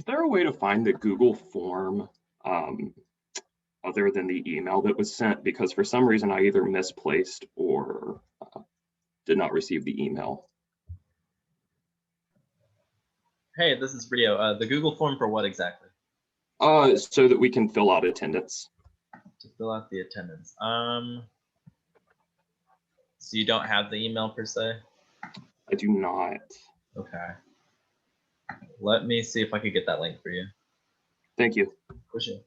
Is there a way to find the Google form um, other than the email that was sent? Because for some reason I either misplaced or did not receive the email. Hey, this is Rio. The Google form for what exactly? So that we can fill out attendance. To fill out the attendance. So you don't have the email per se? I do not. Okay. Let me see if I could get that link for you. Thank you. For sure.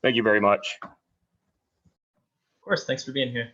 Thank you very much. Of course, thanks for being here.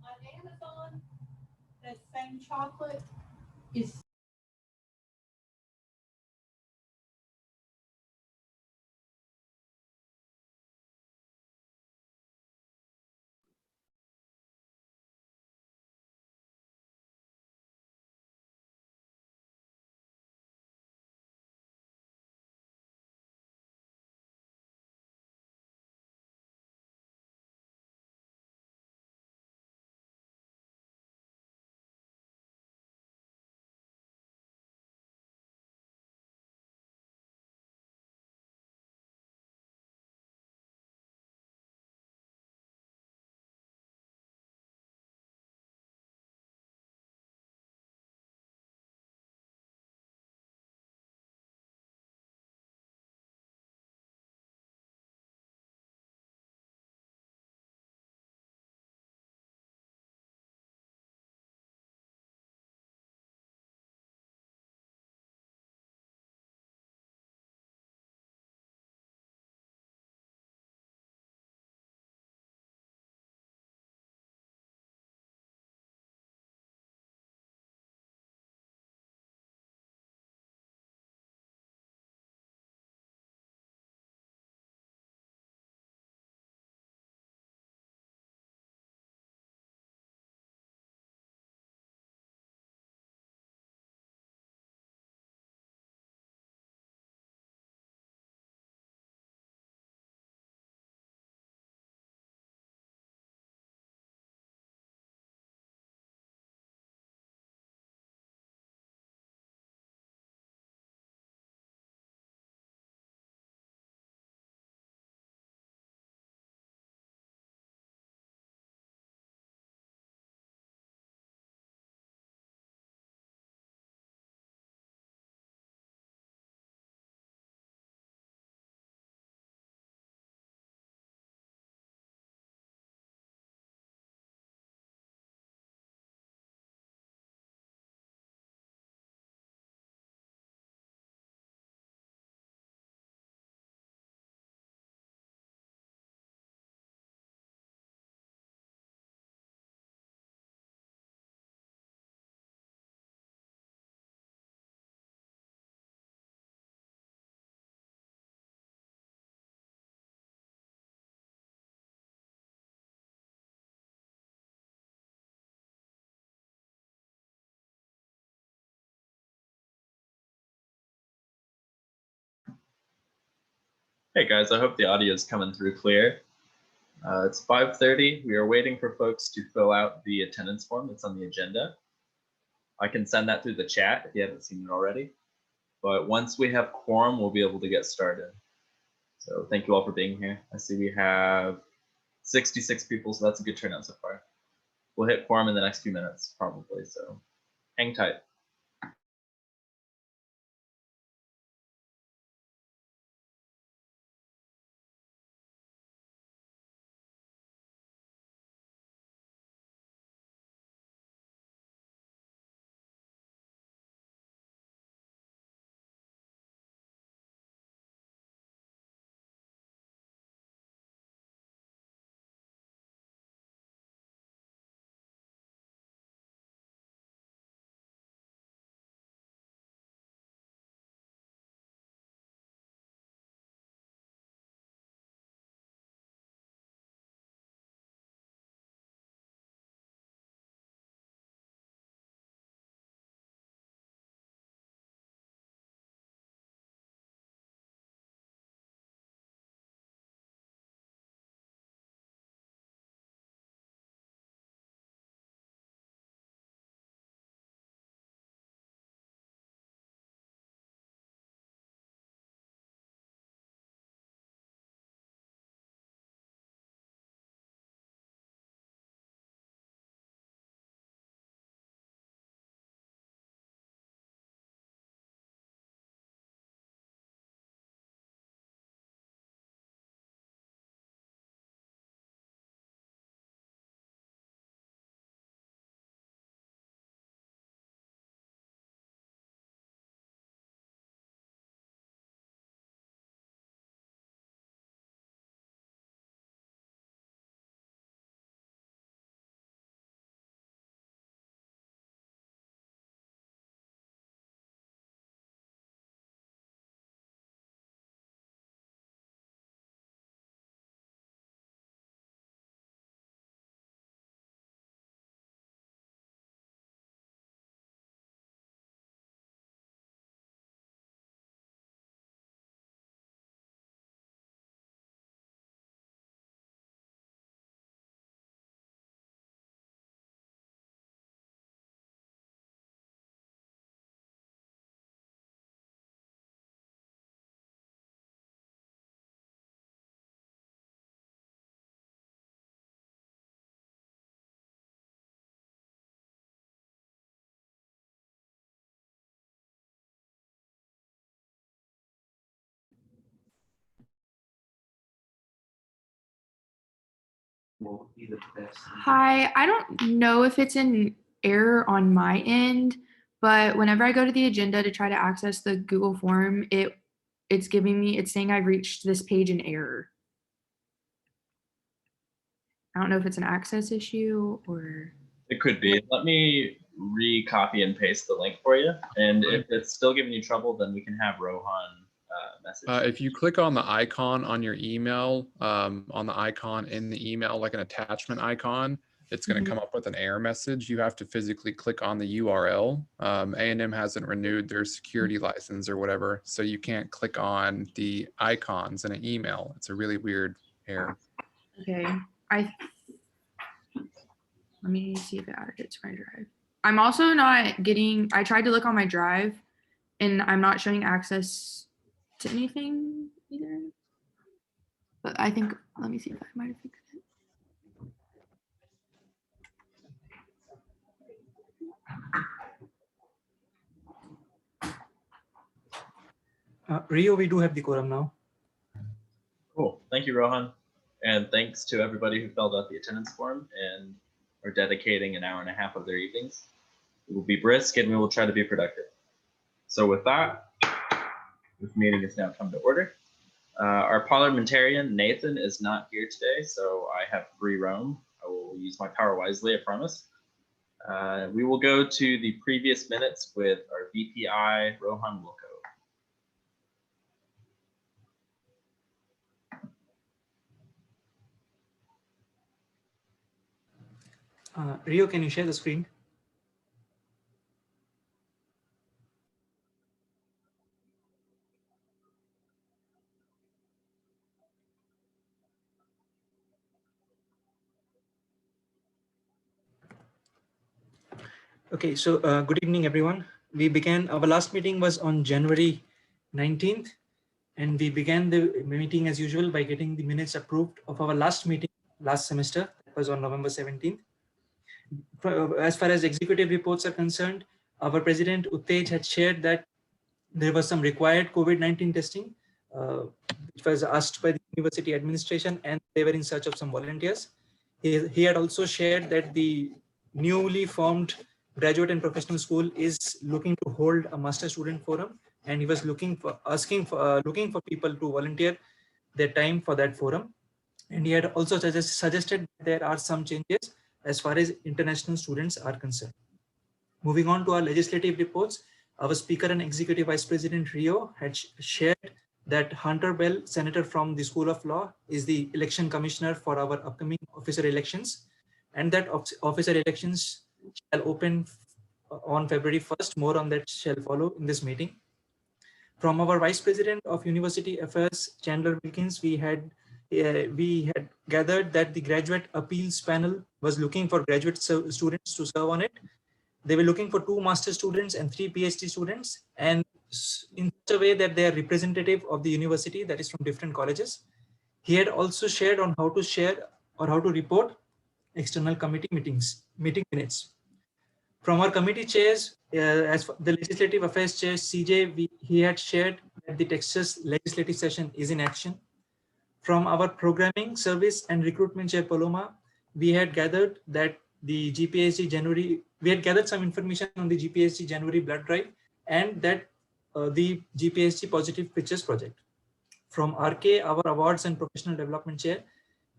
On Amazon, that same chocolate is Hey guys, I hope the audio is coming through clear. It's 5:30. We are waiting for folks to fill out the attendance form that's on the agenda. I can send that through the chat if you haven't seen it already. But once we have quorum, we'll be able to get started. So thank you all for being here. I see we have 66 people, so that's a good turnout so far. We'll hit quorum in the next few minutes, probably, so hang tight. Hi, I don't know if it's an error on my end, but whenever I go to the agenda to try to access the Google form, it's saying I've reached this page in error. I don't know if it's an access issue or. It could be. Let me re-copy and paste the link for you. And if it's still giving you trouble, then we can have Rohan message. If you click on the icon on your email, on the icon in the email, like an attachment icon, it's going to come up with an error message. You have to physically click on the URL. A&M hasn't renewed their security license or whatever, so you can't click on the icons in an email. It's a really weird error. Okay, let me see if it added it to my drive. I'm also not getting, I tried to look on my drive and I'm not showing access to anything either. But I think, let me see if I might have fixed it. Rio, we do have the quorum now. Cool. Thank you, Rohan. And thanks to everybody who filled out the attendance form and are dedicating an hour and a half of their evenings. We will be brisk and we will try to be productive. So with that, this meeting has now come to order. Our parliamentarian, Nathan, is not here today, so I have free roam. I will use my power wisely, I promise. We will go to the previous minutes with our VPI, Rohan Wilco. Rio, can you share the screen? Okay, so good evening, everyone. Our last meeting was on January 19th, and we began the meeting as usual by getting the minutes approved of our last meeting last semester. That was on November 17th. As far as executive reports are concerned, our president Uttej had shared that there was some required COVID-19 testing, which was asked by the university administration, and they were in search of some volunteers. He had also shared that the newly formed graduate and professional school is looking to hold a master student forum, and he was looking for people to volunteer their time for that forum. And he had also suggested there are some changes as far as international students are concerned. Moving on to our legislative reports, our Speaker and Executive Vice President Rio had shared that Hunter Bell, Senator from the School of Law, is the election commissioner for our upcoming officer elections, and that officer elections shall open on February 1st. More on that shall follow in this meeting. From our Vice President of University Affairs, Chandler Wilkins, we had gathered that the graduate appeals panel was looking for graduate students to serve on it. They were looking for 2 master students and 3 PhD students, and in such a way that they are representative of the university, that is from different colleges. He had also shared on how to share or how to report external committee meeting minutes. From our committee chairs, as the Legislative Affairs Chair, CJ, he had shared that the Texas legislative session is in action. From our programming service and recruitment chair, Paloma, we had gathered that the GPSG January, we had gathered some information on the GPSG January blood drive, and that the GPSG Positive Pictures project. From RK, our awards and professional development chair,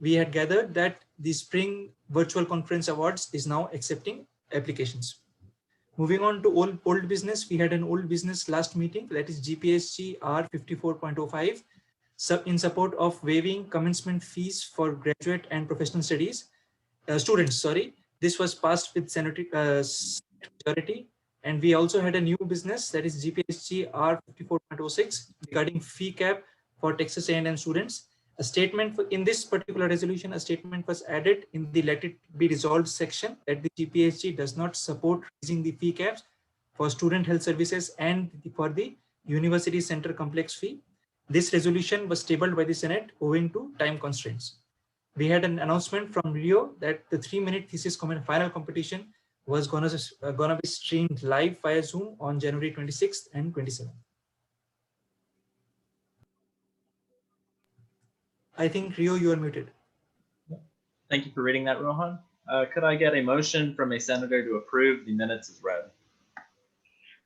we had gathered that the Spring Virtual Conference Awards is now accepting applications. Moving on to old business, we had an old business last meeting, that is GPSG R54.05, in support of waiving commencement fees for graduate and professional studies students. Sorry, this was passed with Senate majority, and we also had a new business, that is GPSG R54.06, regarding fee cap for Texas A&M students. A statement in this particular resolution, a statement was added in the let it be resolved section that the GPSG does not support raising the fee caps for student health services and for the university center complex fee. This resolution was tabled by the Senate owing to time constraints. We had an announcement from Rio that the 3-minute thesis final competition was gonna be streamed live via Zoom on January 26th and 27th. I think Rio, you are muted. Thank you for reading that, Rohan. Could I get a motion from a senator to approve the minutes as read?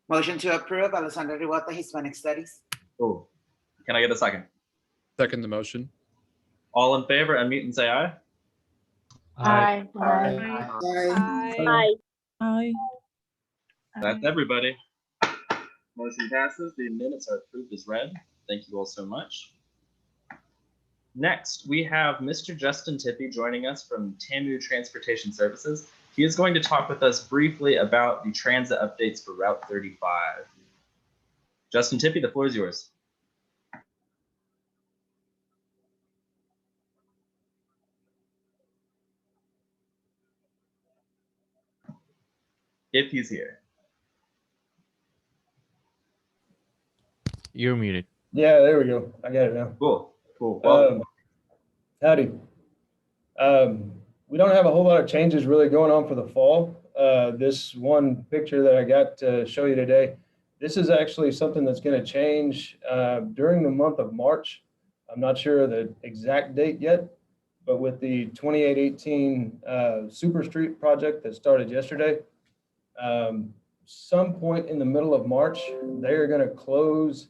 Motion to approve, Alessandra Riwata, Hispanic Studies. Oh, can I get a second? Second the motion. All in favor, unmute and say aye. Aye. Aye. Aye. That's everybody. Motion passes. The minutes are approved as read. Thank you all so much. Next, we have Mr. Justin Tippy joining us from TAMU Transportation Services. He is going to talk with us briefly about the transit updates for Route 35. Justin Tippy, the floor is yours. If he's here. You're muted. Yeah, there we go. I got it now. Cool. Welcome. Howdy. We don't have a whole lot of changes really going on for the fall. This one picture that I got to show you today, this is actually something that's going to change during the month of March. I'm not sure the exact date yet, but with the 2818 Super Street project that started yesterday, some point in the middle of March, they are going to close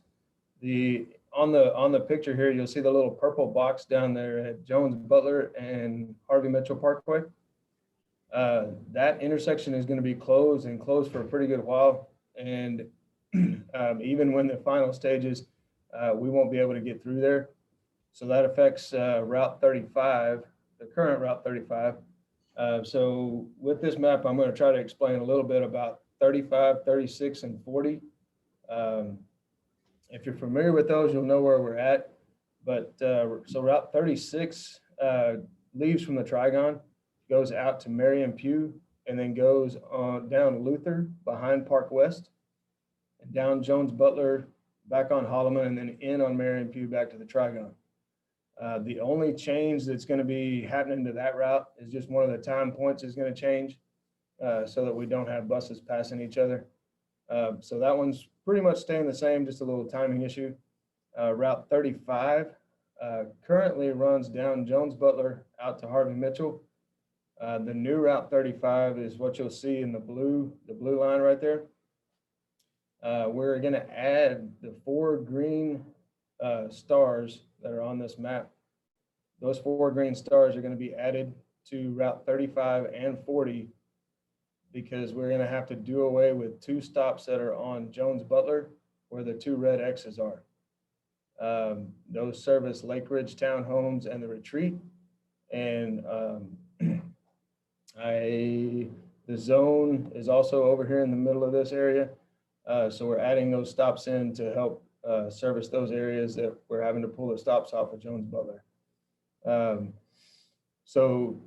on the picture here. You'll see the little purple box down there at Jones Butler and Harvey Mitchell Parkway. That intersection is going to be closed for a pretty good while. And even when the final stages, we won't be able to get through there. So that affects Route 35, the current Route 35. So with this map, I'm going to try to explain a little bit about 35, 36, and 40. If you're familiar with those, you'll know where we're at. But so Route 36 leaves from the Trigon, goes out to Marion Pugh, and then goes on down Luther behind Park West, and down Jones Butler, back on Holloman, and then in on Marion Pugh back to the Trigon. The only change that's going to be happening to that route is just one of the time points is going to change so that we don't have buses passing each other. So that one's pretty much staying the same, just a little timing issue. Route 35 currently runs down Jones Butler out to Harvey Mitchell. The new Route 35 is what you'll see in the blue line right there. We're going to add the 4 green stars that are on this map. Those 4 green stars are going to be added to Route 35 and 40 because we're going to have to do away with 2 stops that are on Jones Butler where the 2 red X's are. Those service Lake Ridge Townhomes and the Retreat. And the zone is also over here in the middle of this area. So we're adding those stops in to help service those areas that we're having to pull the stops off of Jones Butler. So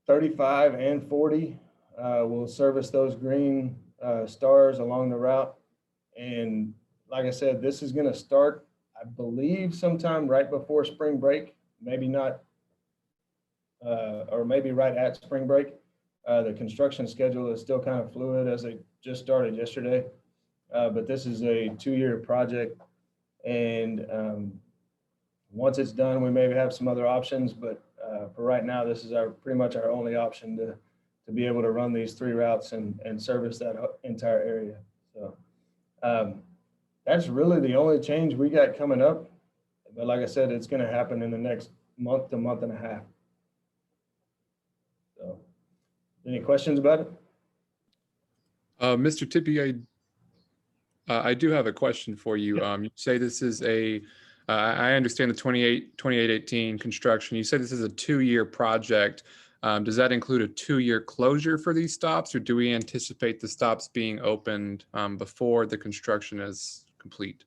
35 and 40 will service those green stars along the route. And like I said, this is going to start, I believe, sometime right before spring break, maybe not, or maybe right at spring break. The construction schedule is still kind of fluid as they just started yesterday. But this is a 2-year project. And once it's done, we maybe have some other options, but for right now, this is pretty much our only option to be able to run these 3 routes and service that entire area. So that's really the only change we got coming up. But like I said, it's going to happen in the next month to month and a half. So any questions about it? Mr. Tippy, I do have a question for you. You say this is I understand the 2818 construction. You said this is a 2-year project. Does that include a 2-year closure for these stops, or do we anticipate the stops being opened before the construction is complete?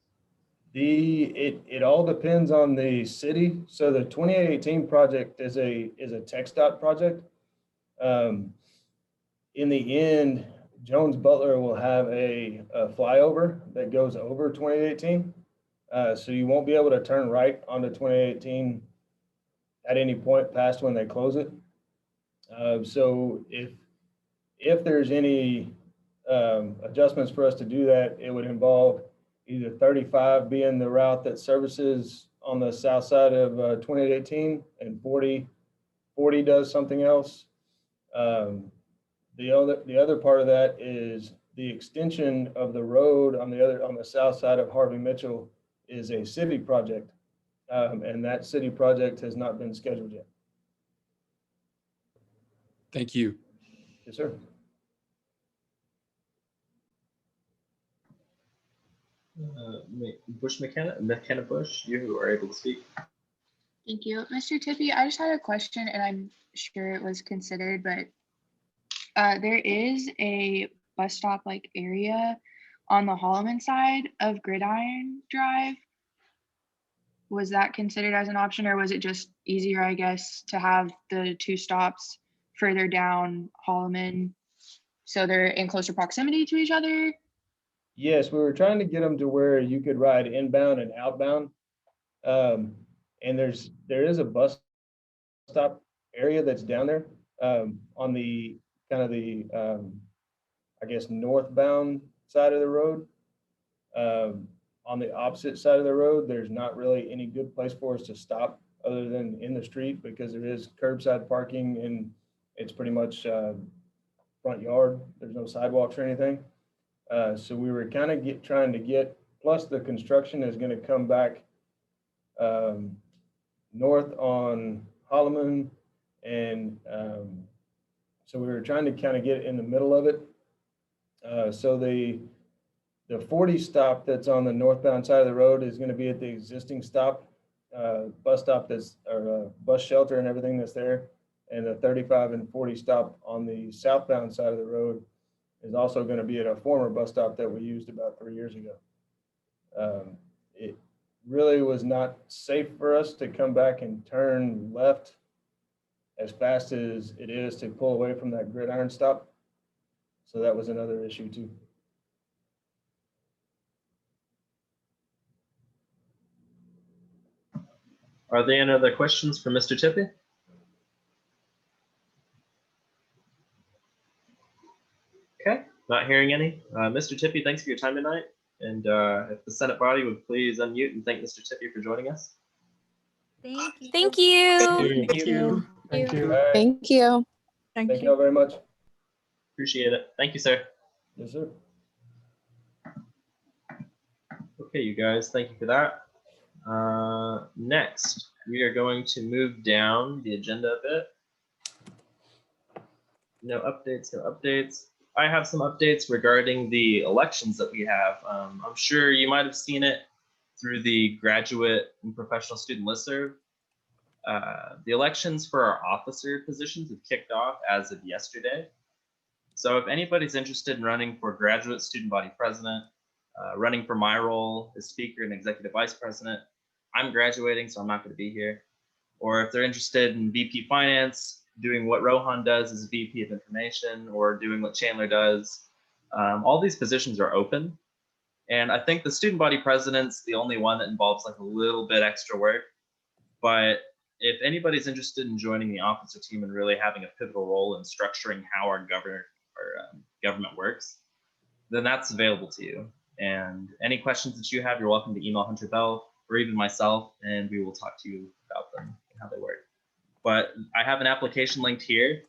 It all depends on the city. So the 2818 project is a TxDOT project. In the end, Jones Butler will have a flyover that goes over 2018. So you won't be able to turn right onto 2018 at any point past when they close it. So if there's any adjustments for us to do that, it would involve either 35 being the route that services on the south side of 2018 and 40 does something else. The other part of that is the extension of the road on the south side of Harvey Mitchell is a city project, and that city project has not been scheduled yet. Thank you. Yes, sir. Bush McKenna Bush, you are able to speak. Thank you. Mr. Tippy, I just had a question, and I'm sure it was considered, but there is a bus stop like area on the Holloman side of Gridiron Drive. Was that considered as an option, or was it just easier, I guess, to have the 2 stops further down Holloman so they're in closer proximity to each other? Yes, we were trying to get them to where you could ride inbound and outbound. And there is a bus stop area that's down there on the kind of the, I guess, northbound side of the road. On the opposite side of the road, there's not really any good place for us to stop other than in the street because there is curbside parking and it's pretty much front yard. There's no sidewalks or anything. So we were kind of trying to get, plus the construction is going to come back north on Holloman. And so we were trying to kind of get in the middle of it. So the 40 stop that's on the northbound side of the road is going to be at the existing stop, bus stop or bus shelter and everything that's there. And the 35 and 40 stop on the southbound side of the road is also going to be at a former bus stop that we used about 3 years ago. It really was not safe for us to come back and turn left as fast as it is to pull away from that Gridiron stop. So that was another issue too. Are there any other questions for Mr. Tippy? Okay, not hearing any. Mr. Tippy, thanks for your time tonight. And if the Senate body would please unmute and thank Mr. Tippy for joining us. Thank you. Thank you. Thank you. Thank you. All right. Thank you. Thank you all very much. Appreciate it. Thank you, sir. Yes, sir. Okay, you guys, thank you for that. Next, we are going to move down the agenda a bit. No updates, no updates. I have some updates regarding the elections that we have. I'm sure you might have seen it through the graduate and professional student listserv. The elections for our officer positions have kicked off as of yesterday. So if anybody's interested in running for graduate student body president, running for my role as speaker and executive vice president, I'm graduating, so I'm not going to be here. Or if they're interested in VP finance, doing what Rohan does as VP of information, or doing what Chandler does, all these positions are open. And I think the student body president's the only one that involves like a little bit extra work. But if anybody's interested in joining the officer team and really having a pivotal role in structuring how our government works, then that's available to you. And any questions that you have, you're welcome to email Hunter Bell or even myself, and we will talk to you about them and how they work. But I have an application linked here.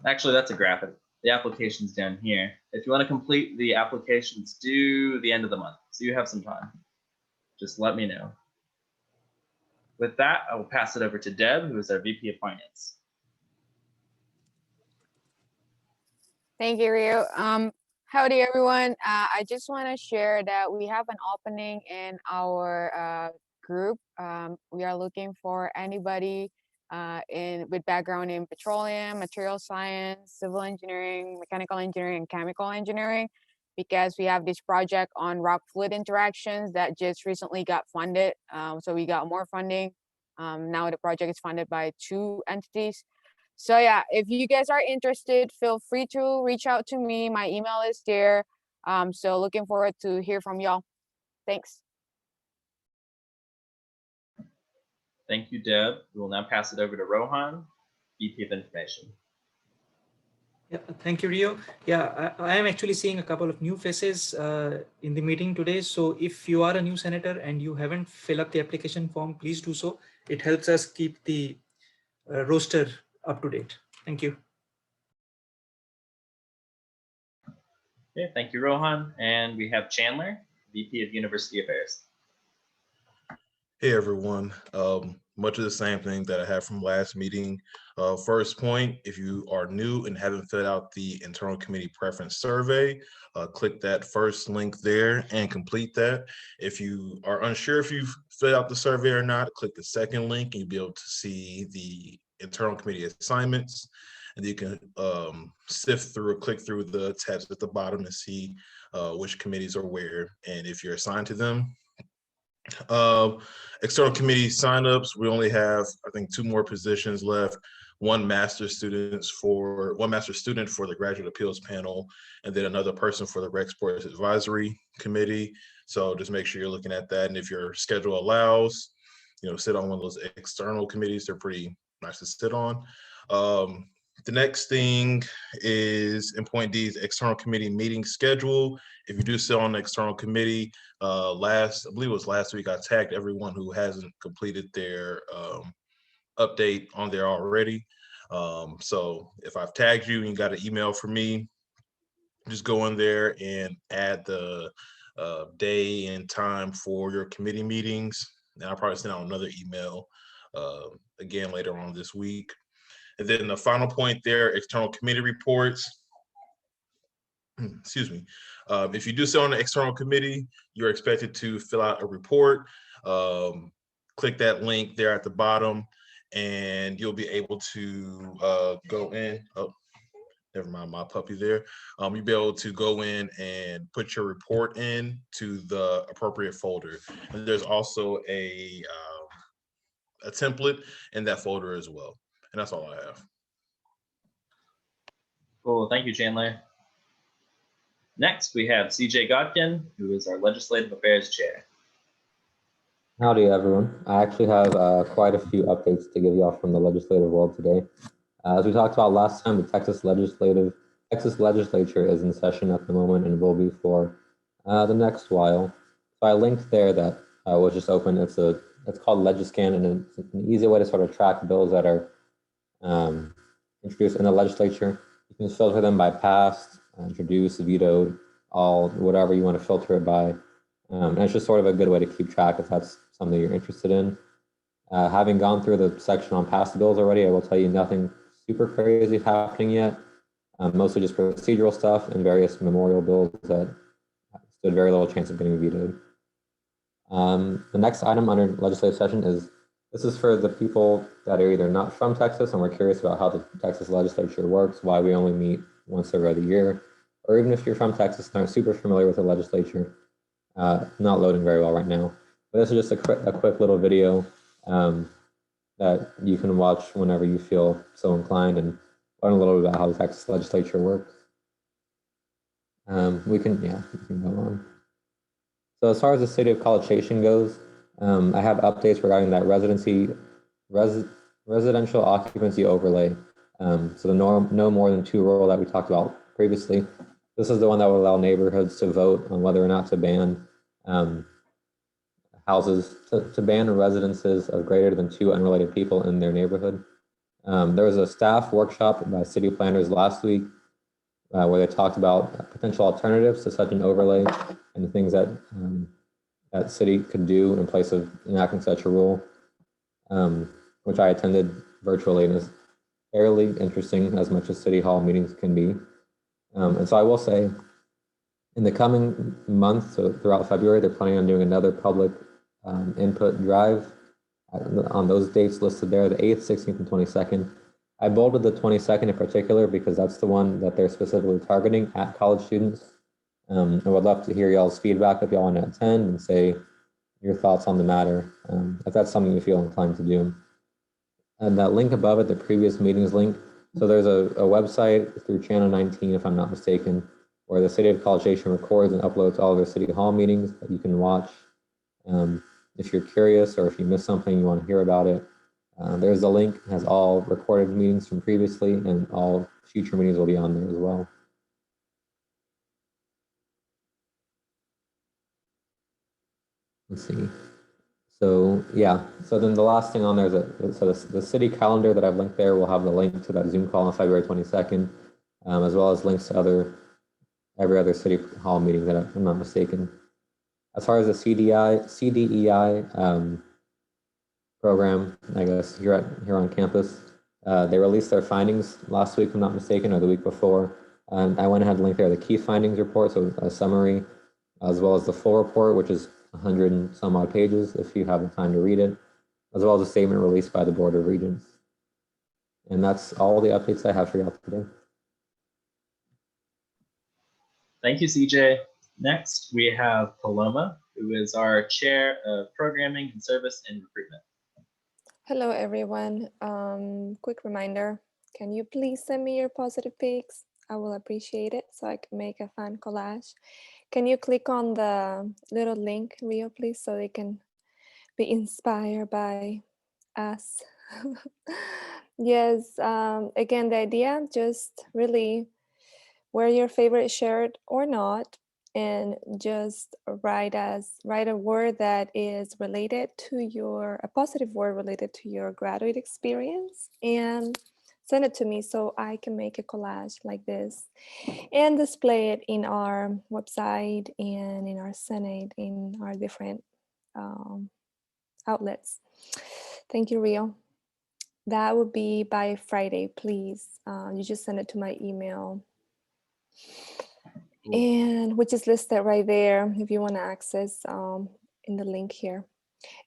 Actually, that's a graphic. The application's down here. If you want to complete the application, it's due the end of the month, so you have some time. Just let me know. With that, I will pass it over to Deb, who is our VP of Finance. Thank you, Rio. Howdy, everyone. I just want to share that we have an opening in our group. We are looking for anybody with background in petroleum, material science, civil engineering, mechanical engineering, and chemical engineering, because we have this project on rock fluid interactions that just recently got funded. So we got more funding. Now the project is funded by 2 entities. So yeah, if you guys are interested, feel free to reach out to me. My email is there. So looking forward to hear from y'all. Thanks. Thank you, Deb. We will now pass it over to Rohan, VP of Information. Yeah, thank you, Rio. Yeah, I am actually seeing a couple of new faces in the meeting today. So if you are a new senator and you haven't filled up the application form, please do so. It helps us keep the roster up to date. Thank you. Okay, thank you, Rohan. And we have Chandler, VP of University Affairs. Hey everyone, much of the same thing that I had from last meeting. First point, if you are new and haven't filled out the internal committee preference survey, click that first link there and complete that. If you are unsure if you've filled out the survey or not, click the second link and you'll be able to see the internal committee assignments. And you can sift through or click through the tabs at the bottom to see which committees are where and if you're assigned to them. External committee signups, we only have, I think, 2 more positions left. One master student for the graduate appeals panel, and then another person for the Rec Sports Advisory Committee. So just make sure you're looking at that. And if your schedule allows, sit on one of those external committees. They're pretty nice to sit on. The next thing is in point D is external committee meeting schedule. If you do sit on the external committee, I believe it was last week, I tagged everyone who hasn't completed their update on there already. So if I've tagged you and you got an email from me, just go in there and add the day and time for your committee meetings. And I'll probably send out another email again later on this week. And then the final point there, external committee reports. Excuse me. If you do sit on the external committee, you're expected to fill out a report. Click that link there at the bottom, and you'll be able to go in. Oh, never mind, my puppy there. You'll be able to go in and put your report in to the appropriate folder. And there's also a template in that folder as well. And that's all I have. Cool, thank you, Chandler. Next, we have CJ Godkin, who is our Legislative Affairs Chair. Howdy, everyone. I actually have quite a few updates to give you all from the legislative world today. As we talked about last time, the Texas legislature is in session at the moment and will be for the next while. So I linked there that was just open. It's called Legiscan, and it's an easy way to sort of track bills that are introduced in the legislature. You can filter them by passed, introduced, vetoed, all, whatever you want to filter it by. And it's just sort of a good way to keep track if that's something you're interested in. Having gone through the section on passed bills already, I will tell you nothing super crazy happening yet. Mostly just procedural stuff and various memorial bills that stood very little chance of getting vetoed. The next item under legislative session this is for the people that are either not from Texas and we're curious about how the Texas legislature works, why we only meet once every other year, or even if you're from Texas and aren't super familiar with the legislature. Not loading very well right now, but this is just a quick little video that you can watch whenever you feel so inclined and learn a little bit about how the Texas legislature works. We can go on. So as far as the city of College Station goes, I have updates regarding that residential occupancy overlay. So the no more than 2 rule that we talked about previously. This is the one that would allow neighborhoods to vote on whether or not to ban houses, to ban residences of greater than 2 unrelated people in their neighborhood. There was a staff workshop by city planners last week where they talked about potential alternatives to such an overlay and the things that that city could do in place of enacting such a rule, which I attended virtually and is fairly interesting as much as city hall meetings can be. And so I will say, in the coming month, so throughout February, they're planning on doing another public input drive on those dates listed there, the 8th, 16th, and 22nd. I bolded the 22nd in particular because that's the one that they're specifically targeting at college students. I would love to hear y'all's feedback if y'all want to attend and say your thoughts on the matter, if that's something you feel inclined to do. And that link above it, the previous meetings link, so there's a website through Channel 19, if I'm not mistaken, where the City of College Station records and uploads all of their city hall meetings that you can watch. If you're curious or if you missed something, you want to hear about it, there's a link. It has all recorded meetings from previously, and all future meetings will be on there as well. Let's see. So yeah, so then the last thing on there is the city calendar that I've linked there will have the link to that Zoom call on February 22nd, as well as links to every other city hall meeting that I'm not mistaken. As far as the CDEI program, I guess here on campus, they released their findings last week, if I'm not mistaken, or the week before. And I went ahead and linked there the key findings report, so a summary, as well as the full report, which is 100 and some odd pages if you have the time to read it, as well as a statement released by the Board of Regents. And that's all the updates I have for y'all today. Thank you, CJ. Next, we have Paloma, who is our Chair of Programming and Service and Recruitment. Hello, everyone. Quick reminder, can you please send me your positive pics? I will appreciate it so I can make a fun collage. Can you click on the little link, Rio, please, so they can be inspired by us? Yes, again, the idea, just really wear your favorite shirt or not, and just write a word that is related to a positive word related to your graduate experience, and send it to me so I can make a collage like this and display it in our website and in our Senate, in our different outlets. Thank you, Rio. That would be by Friday, please. You just send it to my email, and which is listed right there if you want to access in the link here.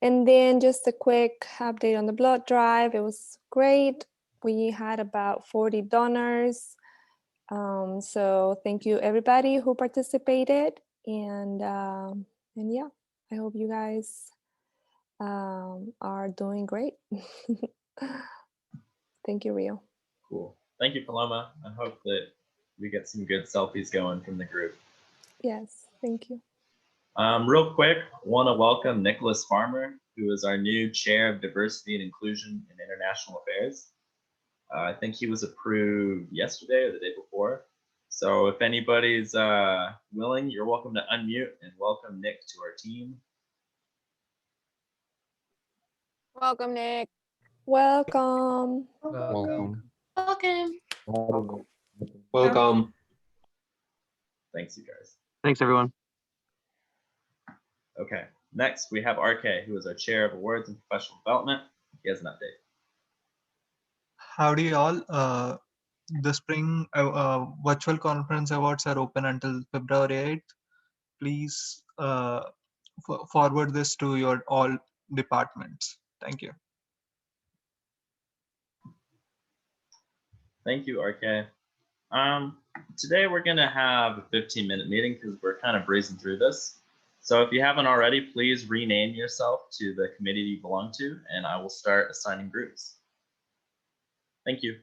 And then just a quick update on the blood drive. It was great. We had about 40 donors. So thank you everybody who participated. And yeah, I hope you guys are doing great. Thank you, Rio. Cool. Thank you, Paloma. I hope that we get some good selfies going from the group. Yes, thank you. Real quick, want to welcome Nicholas Farmer, who is our new Chair of Diversity and Inclusion in International Affairs. I think he was approved yesterday or the day before. So if anybody's willing, you're welcome to unmute and welcome Nick to our team. Welcome, Nick. Welcome. Welcome. Welcome. Welcome. Thanks, you guys. Thanks, everyone. Okay, next we have RK, who is our Chair of Awards and Professional Development. He has an update. Howdy all. The spring virtual conference awards are open until February 8th. Please forward this to your all departments. Thank you. Thank you, RK. Today we're gonna have a 15-minute meeting because we're kind of breezing through this. So if you haven't already, please rename yourself to the committee you belong to, and I will start assigning groups. Thank you.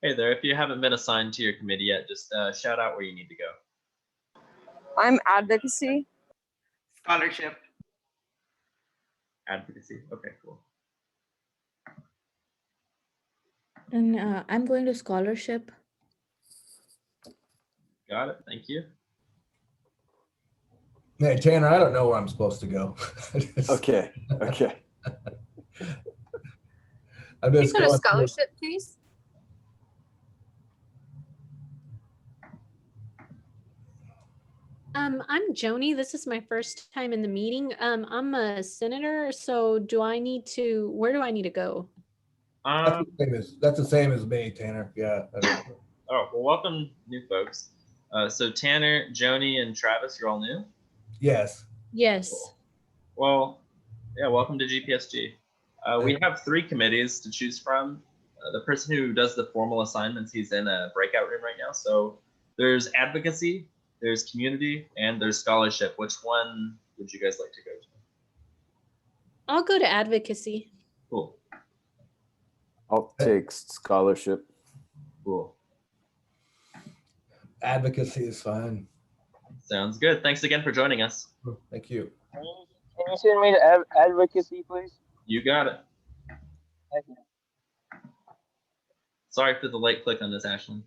Hey there, if you haven't been assigned to your committee yet, just shout out where you need to go. I'm advocacy. Scholarship. Advocacy, okay, cool. And I'm going to scholarship. Got it, thank you. Hey, Tanner, I don't know where I'm supposed to go. Okay. I'm Can just you go to going scholarship, please? I'm Joni. This is my first time in the meeting. I'm a senator, so where do I need to go? That's the same as me, Tanner. Yeah. Oh, well, welcome new folks. So Tanner, Joni, and Travis, you're all new? Yes. Yes. Cool. Well, yeah, welcome to GPSG. We have 3 committees to choose from. The person who does the formal assignments, he's in a breakout room right now. So there's advocacy, there's community, and there's scholarship. Which one would you guys like to go to? I'll go to advocacy. Cool. I'll take scholarship. Cool. Advocacy is fine. Sounds good. Thanks again for joining us. Thank you. Can you send me to advocacy, please? You got it. Thank you. Sorry for the late click on this, Ashlyn.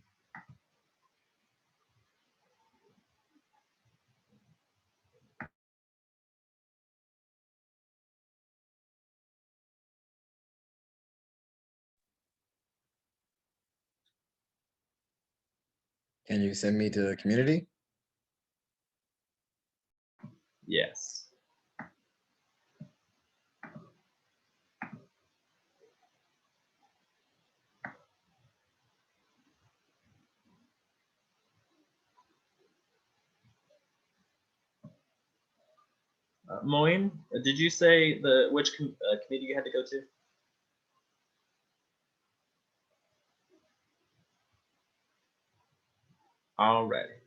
Can you send me to the community? Yes. Moin, did you say which committee you had to go to? Alrighty.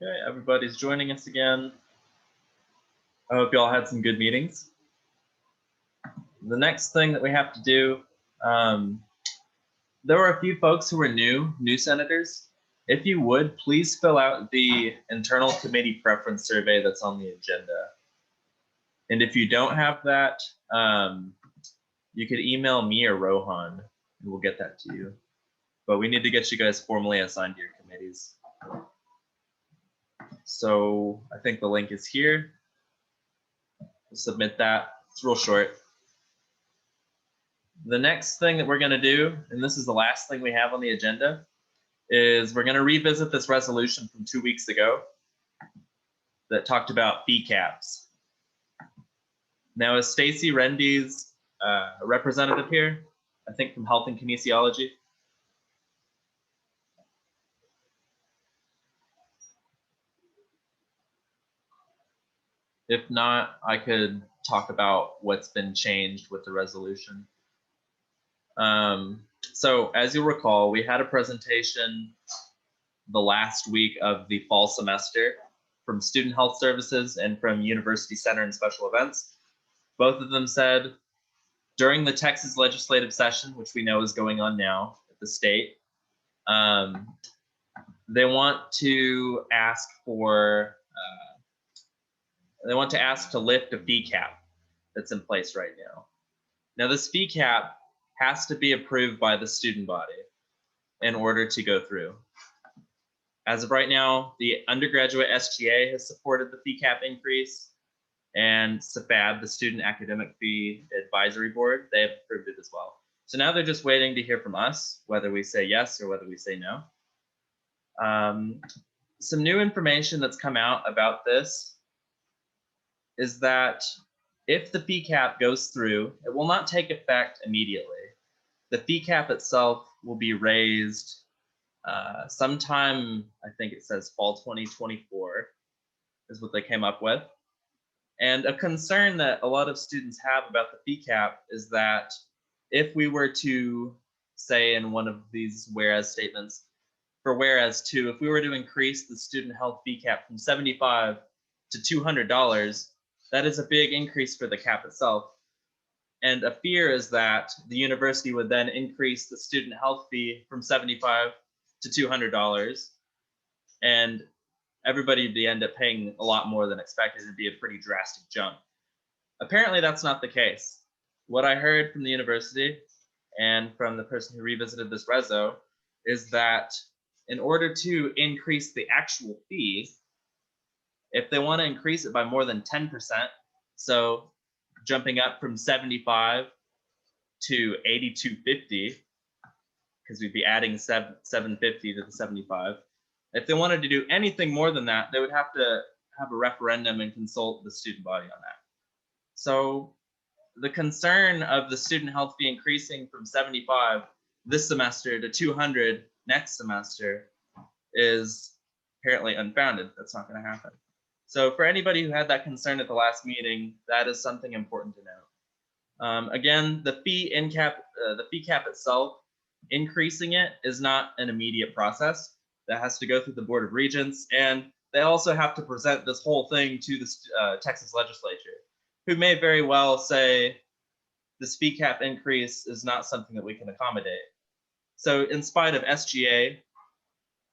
Okay, everybody's joining us again. I hope you all had some good meetings. The next thing that we have to do, there were a few folks who were new senators. If you would, please fill out the internal committee preference survey that's on the agenda. And if you don't have that, you could email me or Rohan, and we'll get that to you. But we need to get you guys formally assigned to your committees. So I think the link is here. Submit that. It's real short. The next thing that we're going to do, and this is the last thing we have on the agenda, is we're going to revisit this resolution from 2 weeks ago that talked about fee caps. Now, is Stacy Rendy's a representative here? I think from Health and Kinesiology. If not, I could talk about what's been changed with the resolution. So as you'll recall, we had a presentation the last week of the fall semester from Student Health Services and from University Center and Special Events. Both of them said during the Texas legislative session, which we know is going on now at the state, they want to ask for, to lift a fee cap that's in place right now. Now this fee cap has to be approved by the student body in order to go through. As of right now, the undergraduate SGA has supported the fee cap increase, and SAFAB, the Student Academic Fee Advisory Board, they have approved it as well. So now they're just waiting to hear from us, whether we say yes or whether we say no. Some new information that's come out about this is that if the fee cap goes through, it will not take effect immediately. The fee cap itself will be raised sometime, I think it says fall 2024 is what they came up with. And a concern that a lot of students have about the fee cap is that if we were to say in one of these whereas statements, for whereas 2, if we were to increase the student health fee cap from $75 to $200, that is a big increase for the cap itself. And a fear is that the university would then increase the student health fee from $75 to $200, and everybody would end up paying a lot more than expected. It'd be a pretty drastic jump. Apparently that's not the case. What I heard from the university and from the person who revisited this reso is that in order to increase the actual fee, if they want to increase it by more than 10%, so jumping up from 75 to 82.50, because we'd be adding 750 to the 75. If they wanted to do anything more than that, they would have to have a referendum and consult the student body on that. So the concern of the student health fee increasing from 75 this semester to 200 next semester is apparently unfounded. That's not going to happen. So for anybody who had that concern at the last meeting, that is something important to note. Again, the fee cap itself, increasing it is not an immediate process. That has to go through the Board of Regents, and they also have to present this whole thing to the Texas legislature, who may very well say this fee cap increase is not something that we can accommodate. So in spite of SGA,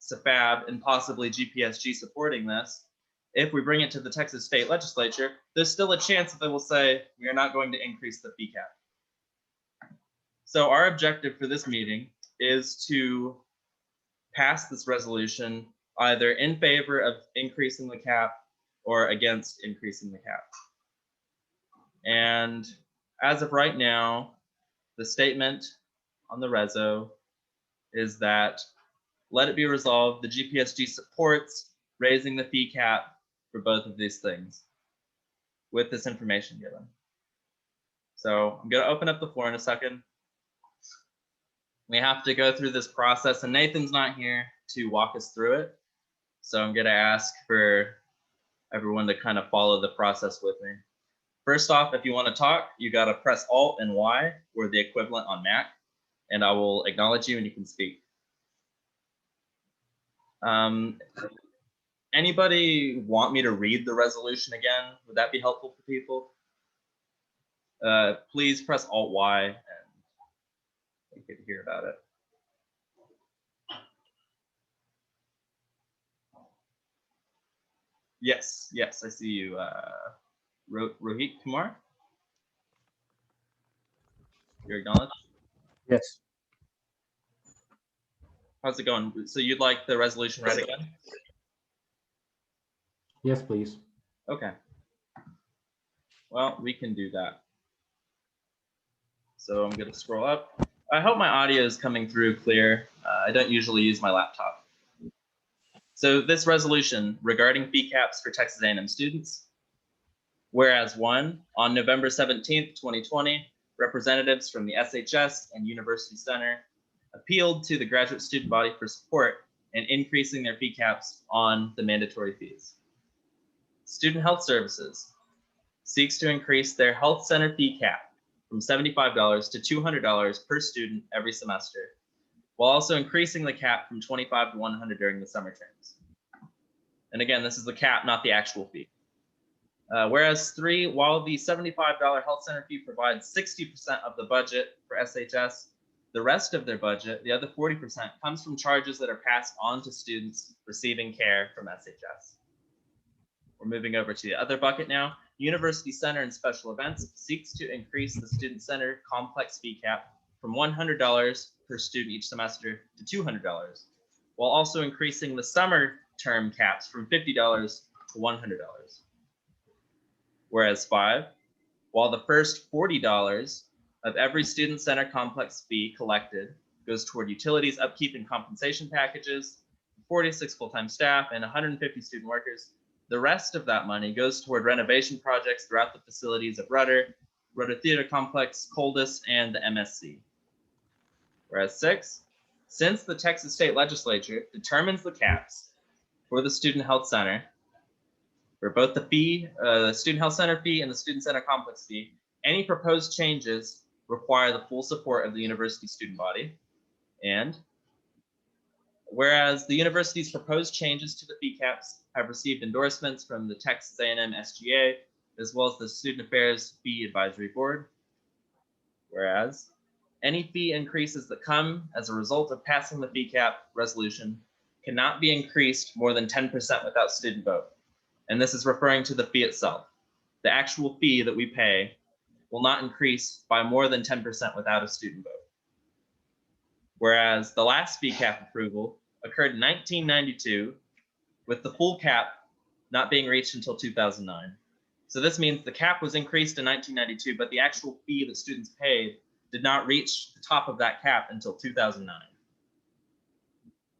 SAFAB, and possibly GPSG supporting this, if we bring it to the Texas state legislature, there's still a chance that they will say, we are not going to increase the fee cap. So our objective for this meeting is to pass this resolution either in favor of increasing the cap or against increasing the cap. And as of right now, the statement on the reso is that let it be resolved, the GPSG supports raising the fee cap for both of these things with this information given. So I'm going to open up the floor in a second. We have to go through this process, and Nathan's not here to walk us through it. So I'm going to ask for everyone to kind of follow the process with me. First off, if you want to talk, you got to press Alt and Y, or the equivalent on Mac, and I will acknowledge you and you can speak. Anybody want me to read the resolution again? Would that be helpful for people? Please press Alt-Y and you can hear about it. Yes, yes, I see you. Rohit Kumar? You're acknowledged? Yes. How's it going? So you'd like the resolution read again? Yes, please. Okay. Well, we can do that. So I'm going to scroll up. I hope my audio is coming through clear. I don't usually use my laptop. So this resolution regarding fee caps for Texas A&M students. Whereas one, on November 17th, 2020, representatives from the SHS and University Center appealed to the graduate student body for support in increasing their fee caps on the mandatory fees. Student Health Services seeks to increase their health center fee cap from $75 to $200 per student every semester, while also increasing the cap from $25 to $100 during the summer terms. And again, this is the cap, not the actual fee. Whereas three, while the $75 health center fee provides 60% of the budget for SHS, the rest of their budget, the other 40%, comes from charges that are passed on to students receiving care from SHS. We're moving over to the other bucket now. University Center and Special Events seeks to increase the Student Center complex fee cap from $100 per student each semester to $200, while also increasing the summer term caps from $50 to $100. Whereas five, while the first $40 of every Student Center complex fee collected goes toward utilities, upkeep, and compensation packages, 46 full-time staff, and 150 student workers, the rest of that money goes toward renovation projects throughout the facilities of Rudder Theater Complex, Coldus, and the MSC. Whereas six, since the Texas State Legislature determines the caps for the Student Health Center, for both the fee, the Student Health Center fee and the Student Center Complex fee, any proposed changes require the full support of the university student body. And whereas the university's proposed changes to the fee caps have received endorsements from the Texas A&M SGA, as well as the Student Affairs Fee Advisory Board. Whereas any fee increases that come as a result of passing the fee cap resolution cannot be increased more than 10% without student vote. And this is referring to the fee itself. The actual fee that we pay will not increase by more than 10% without a student vote. Whereas the last fee cap approval occurred in 1992, with the full cap not being reached until 2009. So this means the cap was increased in 1992, but the actual fee that students paid did not reach the top of that cap until 2009.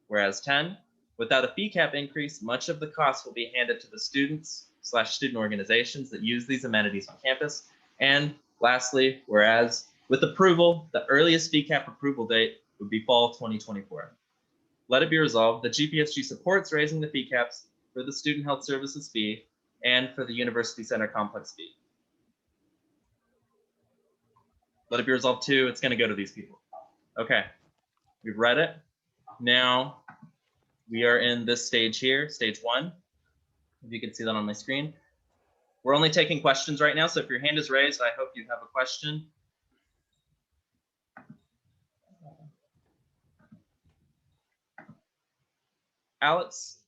Whereas 10, without a fee cap increase, much of the cost will be handed to the students/student organizations that use these amenities on campus. And lastly, whereas with approval, the earliest fee cap approval date would be fall 2024. Let it be resolved that GPSG supports raising the fee caps for the Student Health Services fee and for the University Center Complex fee. Let it be resolved too, it's going to go to these people. Okay, we've read it. Now we are in this stage here, stage one. If you can see that on my screen. We're only taking questions right now, so if your hand is raised, I hope you have a question. Alex,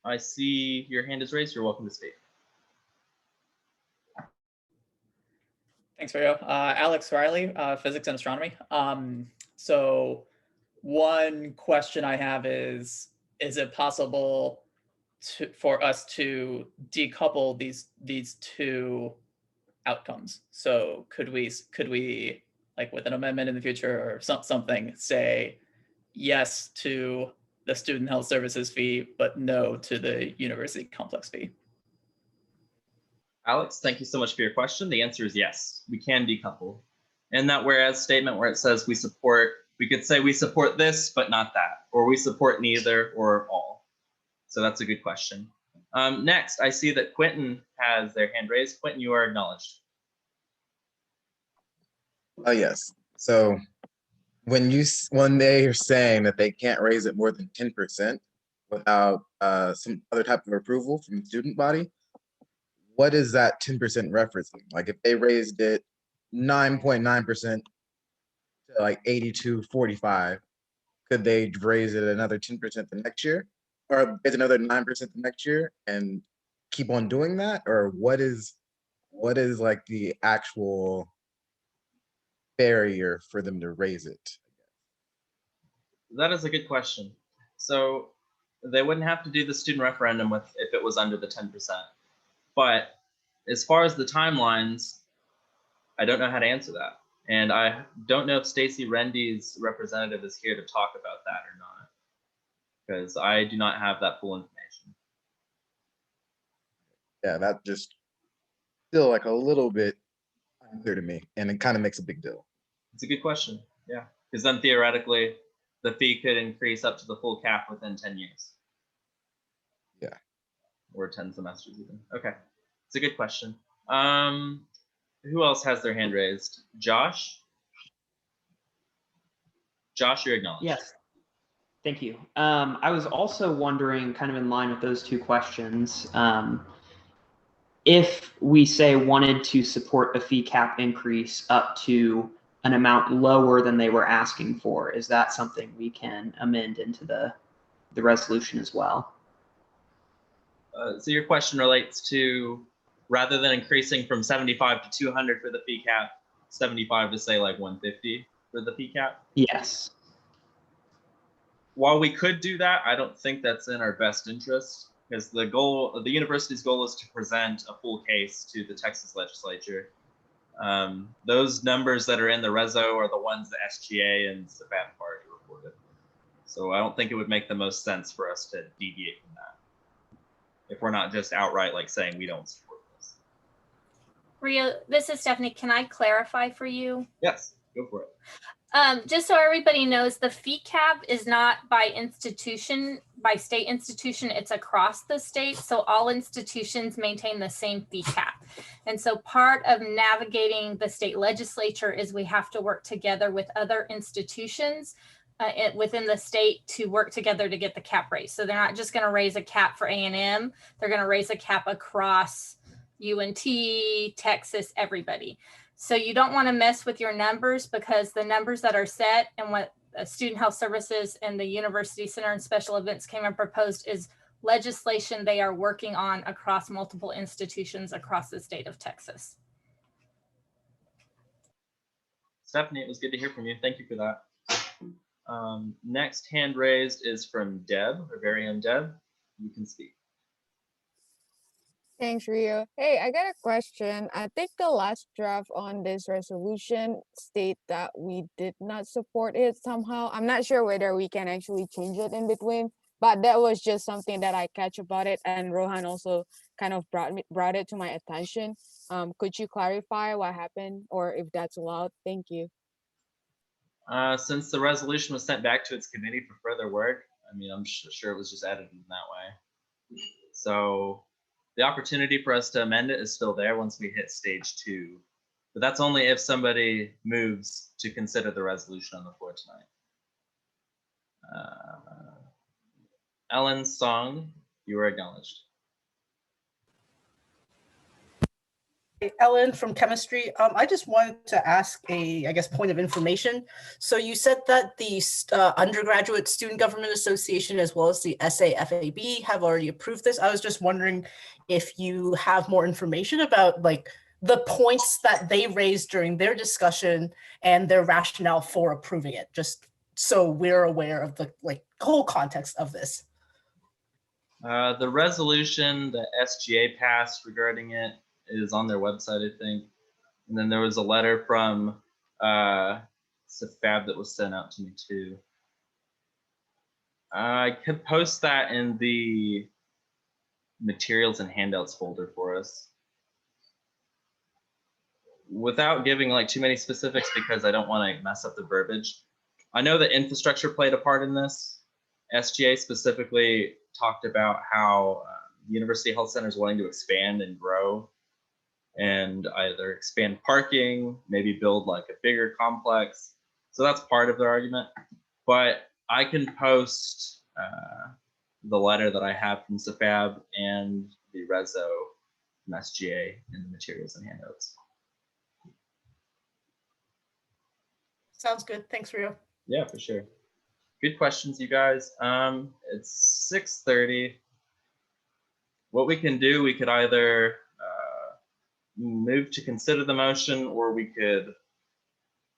I see your hand is raised. You're welcome to speak. Thanks, Rio. Alex Riley, Physics and Astronomy. So one question I have is it possible for us to decouple these two outcomes? So could we like with an amendment in the future or something say yes to the Student Health Services fee, but no to the University Complex fee? Alex, thank you so much for your question. The answer is yes, we can decouple. And that whereas statement where it says we could say we support this, but not that, or we support neither or all. So that's a good question. Next, I see that Quentin has their hand raised. Quentin, you are acknowledged. Oh, yes. So when they are saying that they can't raise it more than 10%, without some other type of approval from the student body, what is that 10% referencing? Like if they raised it 9.9% to like 82.45, could they raise it another 10% the next year, or raise another 9% the next year, and keep on doing that? Or what is like the actual barrier for them to raise it? That is a good question. So they wouldn't have to do the student referendum if it was under the 10%. But as far as the timelines, I don't know how to answer that. And I don't know if Stacy Rendy's representative is here to talk about that or not, because I do not have that full information. Yeah, that just still like a little bit unclear to me, and it kind of makes a big deal. It's a good question. Yeah, because then theoretically, the fee could increase up to the full cap within 10 years. Yeah. Or 10 semesters even. Okay, it's a good question. Who else has their hand raised? Josh? Josh, you're acknowledged. Yes. Thank you. I was also wondering, kind of in line with those two questions, if we say wanted to support a fee cap increase up to an amount lower than they were asking for, is that something we can amend into the resolution as well? So your question relates to, rather than increasing from 75 to 200 for the fee cap, 75 to say like 150 for the fee cap? Yes. While we could do that, I don't think that's in our best interest, because the university's goal is to present a full case to the Texas legislature. Those numbers that are in the reso are the ones the SGA and Savannah Party reported. So I don't think it would make the most sense for us to deviate from that, if we're not just outright like saying we don't support this. Ria, this is Stephanie. Can I clarify for you? Yes, go for it. Just so everybody knows, the fee cap is not by institution, by state institution, it's across the state. So all institutions maintain the same fee cap. And so part of navigating the state legislature is we have to work together with other institutions within the state to work together to get the cap raised. So they're not just going to raise a cap for A&M, they're going to raise a cap across UNT, Texas, everybody. So you don't want to mess with your numbers, because the numbers that are set and what Student Health Services and the University Center and Special Events came and proposed is legislation they are working on across multiple institutions across the state of Texas. Stephanie, it was good to hear from you. Thank you for that. Next hand raised is from Deb, our very own Deb. You can speak. Thanks, Rio. Hey, I got a question. I think the last draft on this resolution state that we did not support it somehow. I'm not sure whether we can actually change it in between, but that was just something that I catch about it, and Rohan also kind of brought it to my attention. Could you clarify what happened, or if that's allowed? Thank you. Since the resolution was sent back to its committee for further work, I mean, I'm sure it was just edited in that way. So the opportunity for us to amend it is still there once we hit stage 2, but that's only if somebody moves to consider the resolution on the floor tonight. Ellen Song, you are acknowledged. Ellen from chemistry. I just wanted to ask I guess, point of information. So you said that the Undergraduate Student Government Association as well as the SAFAB have already approved this. I was just wondering if you have more information about like the points that they raised during their discussion and their rationale for approving it, just so we're aware of the whole context of this. The resolution that SGA passed regarding it is on their website, I think. And then there was a letter from Fab that was sent out to me too. I could post that in the materials and handouts folder for us. Without giving like too many specifics, because I don't want to mess up the verbiage. I know that infrastructure played a part in this. SGA specifically talked about how the University Health Center is wanting to expand and grow, and either expand parking, maybe build like a bigger complex. So that's part of their argument. But I can post the letter that I have from CFAB and the reso from SGA in the materials and handouts. Sounds good. Thanks, Rio. Yeah, for sure. Good questions, you guys. It's 6:30. What we can do, we could either move to consider the motion, or we could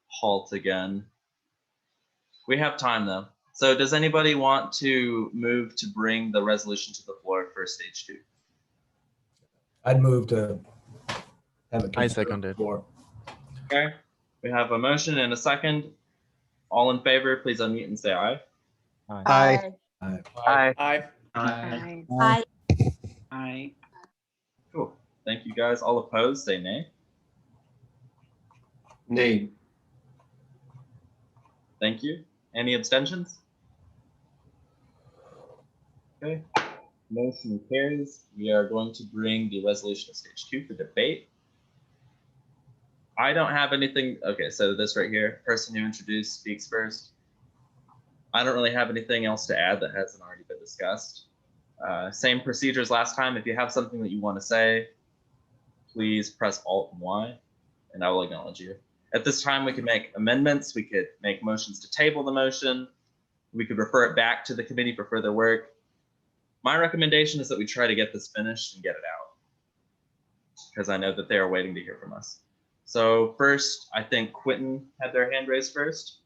halt again. We have time though. So does anybody want to move to bring the resolution to the floor for stage 2? I'd move to have it. I considered second it. for- Okay, we have a motion and a second. All in favor, please unmute and say aye. Aye. Aye. Aye. Aye. Aye. Aye. Aye. Cool. Thank you guys. All opposed, say nay. Nay. Thank you. Any abstentions? Okay. Motion carries. We are going to bring the resolution of stage 2 for debate. I don't have anything. Okay, so this right here, person who introduced speaks first. I don't really have anything else to add that hasn't already been discussed. Same procedures last time. If you have something that you want to say, please press Alt and Y, and I will acknowledge you. At this time, we could make amendments. We could make motions to table the motion. We could refer it back to the committee for further work. My recommendation is that we try to get this finished and get it out, because I know that they are waiting to hear from us. So first, I think Quentin had their hand raised first.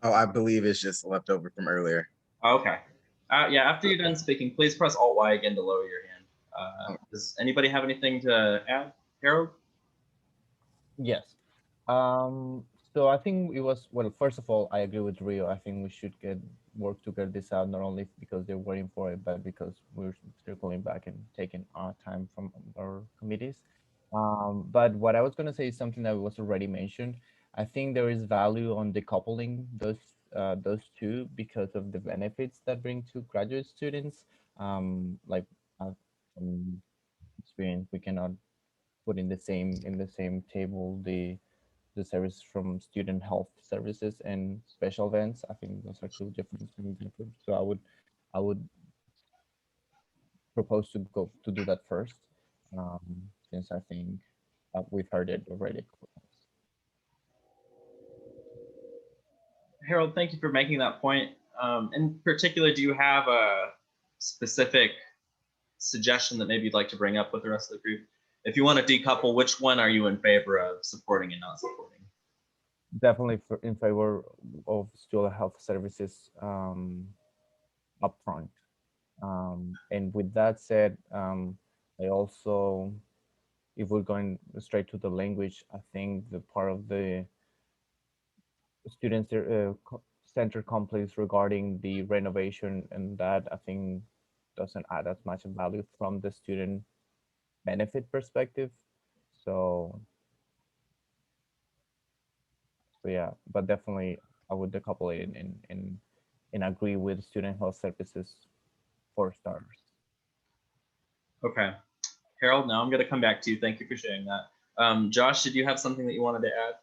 Oh, I believe it's just left over from earlier. Okay. Yeah, after you're done speaking, please press Alt-Y again to lower your hand. Does anybody have anything to add? Harold? Yes. So I think it was, well, first of all, I agree with Rio. I think we should work to get this out, not only because they're waiting for it, but because we're circling back and taking our time from our committees. But what I was going to say is something that was already mentioned. I think there is value on decoupling those two because of the benefits that bring to graduate students. Like from experience, we cannot put in the same table the service from student health services and special events. I think those are two different groups. So I would propose to do that first, since I think we've heard it already. Harold, thank you for making that point. In particular, do you have a specific suggestion that maybe you'd like to bring up with the rest of the group? If you want to decouple, which one are you in favor of supporting and not supporting? Definitely in favor of student health services upfront. And with that said, I also, if we're going straight to the language, I think the part of the student center complex regarding the renovation and that, I think doesn't add as much value from the student benefit perspective. So yeah, but definitely I would decouple it and agree with student health services 4 stars. Okay. Harold, now I'm going to come back to you. Thank you for sharing that. Josh, did you have something that you wanted to add?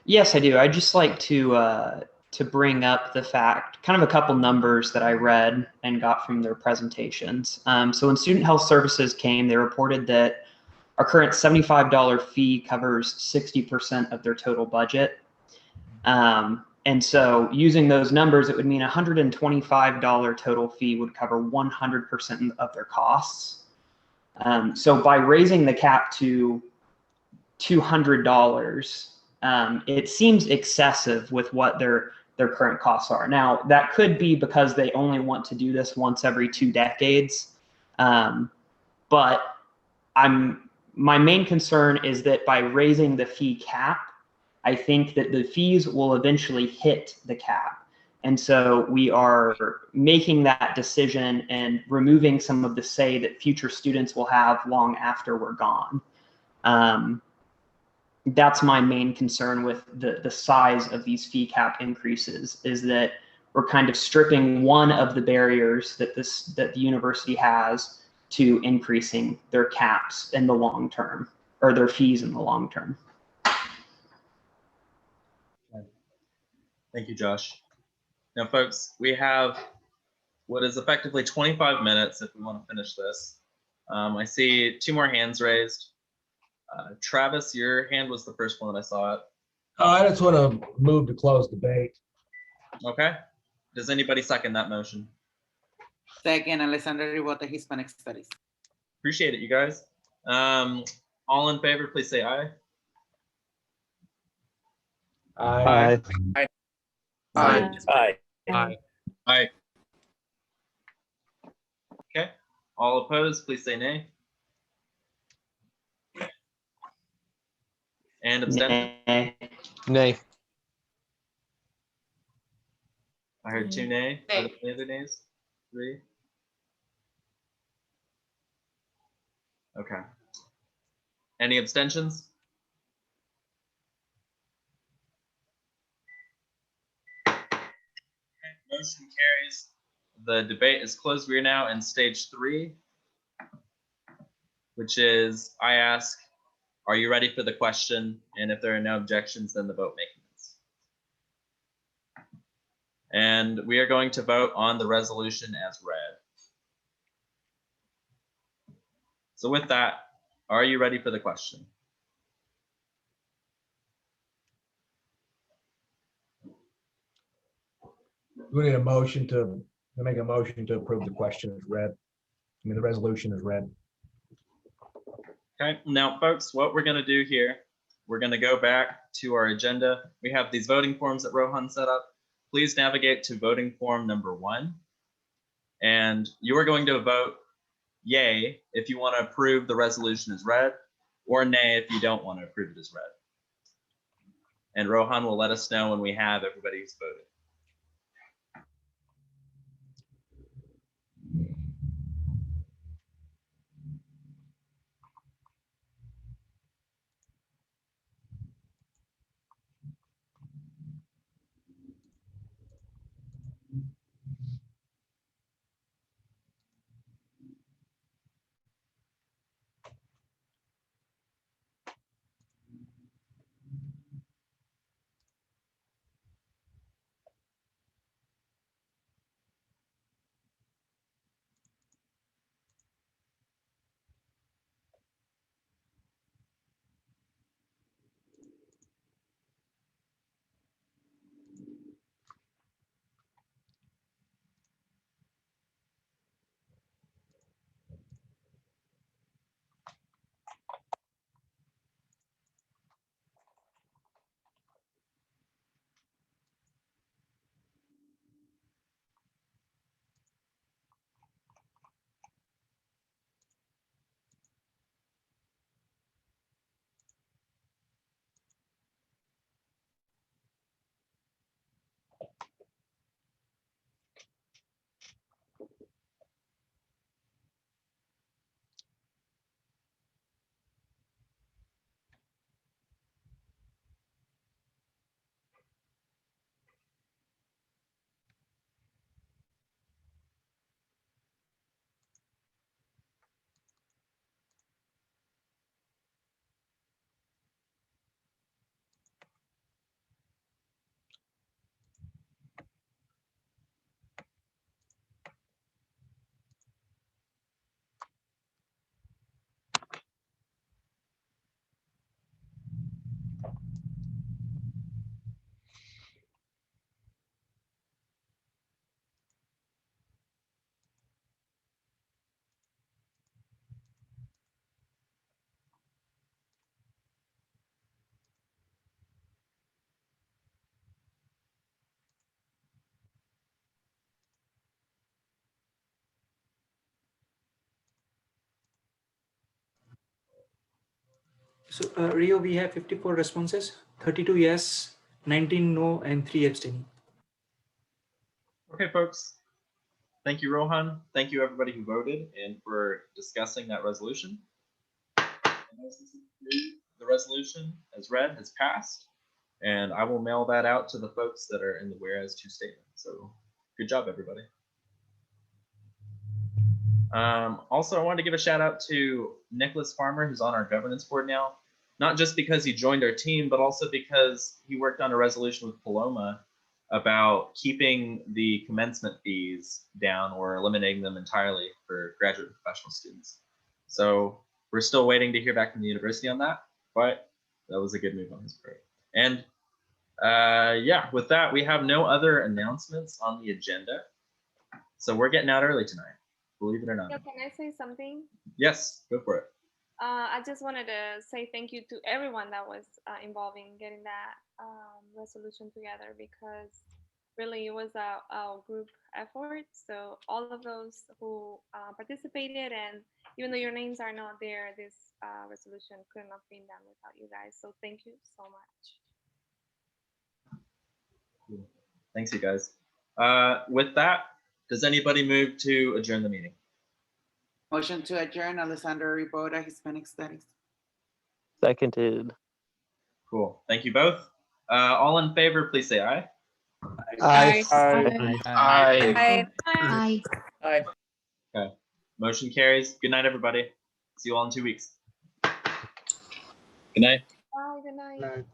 Yes, I do. I'd just like to bring up the fact, kind of a couple numbers that I read and got from their presentations. So when Student Health Services came, they reported that our current $75 fee covers 60% of their total budget. And so using those numbers, it would mean $125 total fee would cover 100% of their costs. So by raising the cap to $200, it seems excessive with what their current costs are. Now, that could be because they only want to do this once every 2 decades. But my main concern is that by raising the fee cap, I think that the fees will eventually hit the cap. And so we are making that decision and removing some of the say that future students will have long after we're gone. That's my main concern with the size of these fee cap increases, is that we're kind of stripping one of the barriers that the university has to increasing their caps in the long term, or their fees in the long term. Thank you, Josh. Now, folks, we have what is effectively 25 minutes if we want to finish this. I see 2 more hands raised. Travis, your hand was the first one that I saw it. I just want to move to close debate. Okay. Does anybody second that motion? Second, Alessandra Rivota, Hispanic Studies. Appreciate it, you guys. All in favor, please say aye. Aye. Aye. Aye. Aye. Aye. Aye. Okay. All opposed, please say nay. And abstention? Nay. Nay. I heard 2 nay. Are Nay. there any other nays? 3? Okay. Any abstentions? Motion carries. The debate is closed. We are now in stage 3, which is I ask, are you ready for the question? And if there are no objections, then the vote may commence. And we are going to vote on the resolution as read. So with that, are you ready for the question? We need a motion to make a motion to approve the question as read. I mean, the resolution is read. Okay, now folks, what we're gonna do here, we're gonna go back to our agenda. We have these voting forms that Rohan set up. Please navigate to voting form number 1. And you are going to vote yay if you want to approve the resolution as read, or nay if you don't want to approve it as read. And Rohan will let us know when we have everybody who's voted. So Rio, we have 54 responses, 32 yes, 19 no, and 3 abstaining. Okay, folks. Thank you, Rohan. Thank you, everybody who voted and for discussing that resolution. The resolution, as read, has passed, and I will mail that out to the folks that are in the whereas to statement. So good job, everybody. Also, I wanted to give a shout out to Nicholas Farmer, who's on our governance board now, not just because he joined our team, but also because he worked on a resolution with Paloma about keeping the commencement fees down or eliminating them entirely for graduate and professional students. So we're still waiting to hear back from the university on that, but that was a good move on his part. And yeah, with that, we have no other announcements on the agenda. So we're getting out early tonight, believe it or not. Yeah, can I say something? Yes, go for it. I just wanted to say thank you to everyone that was involved in getting that resolution together, because really it was a group effort. So all of those who participated, and even though your names are not there, this resolution couldn't have been done without you guys. So thank you so much. Cool. Thanks, you guys. With that, does anybody move to adjourn the meeting? Motion to adjourn, Alessandra Ribota, Hispanic Studies. Seconded. Cool. Thank you both. All in favor, please say aye. Aye. Aye. Aye. Aye. Okay. Motion carries. Good night, everybody. See you all in 2 weeks. Good night. Bye. Good night.